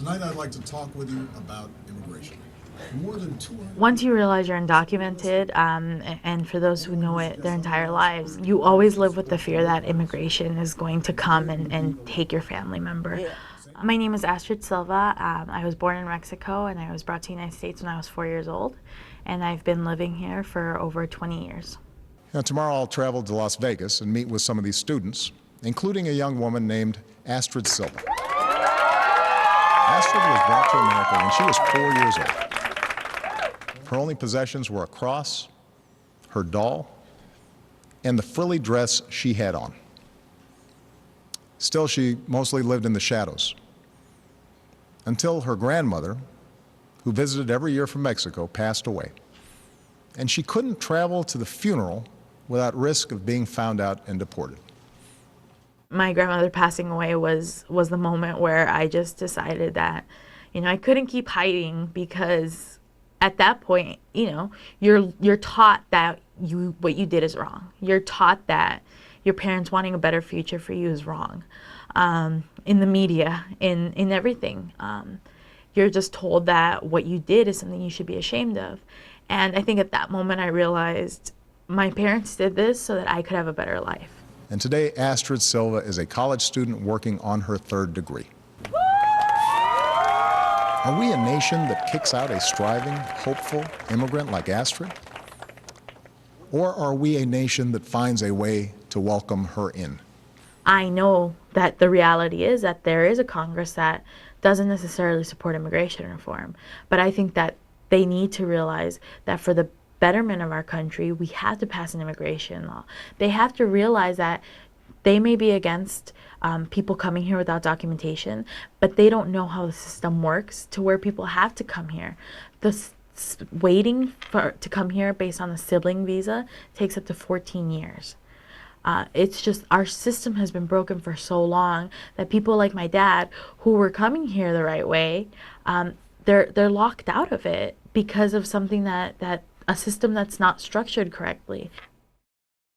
Tonight I'd like to talk with you about immigration. More than 200... Once you realize you're undocumented, and for those who know it their entire lives, you always live with the fear that immigration is going to come and take your family member. My name is Astrid Silva. I was born in Mexico and I was brought to the United States when I was 4 years old, and I've been living here for over 20 years. Now, tomorrow I'll travel to Las Vegas and meet with some of these students, including a young woman named Astrid Silva. Astrid was brought to America when she was 4 years old. Her only possessions were a cross, her doll, and the frilly dress she had on. Still, she mostly lived in the shadows, until her grandmother, who visited every year from Mexico, passed away. And she couldn't travel to the funeral without risk of being found out and deported. My grandmother passing away was the moment where I just decided that, I couldn't keep hiding, because at that point, you're taught that what you did is wrong. You're taught that your parents wanting a better future for you is wrong. In the media, in everything. You're just told that what you did is something you should be ashamed of. And I think at that moment I realized my parents did this so that I could have a better life. And today, Astrid Silva is a college student working on her third degree. Are we a nation that kicks out a striving, hopeful immigrant like Astrid? Or are we a nation that finds a way to welcome her in? I know that the reality is that there is a Congress that doesn't necessarily support immigration reform, but I think that they need to realize that for the betterment of our country, we have to pass an immigration law. They have to realize that they may be against people coming here without documentation, but they don't know how the system works to where people have to come here. Waiting to come here based on a sibling visa takes up to 14 years. It's just our system has been broken for so long that people like my dad, who were coming here the right way, they're locked out of it because of something that a system that's not structured correctly.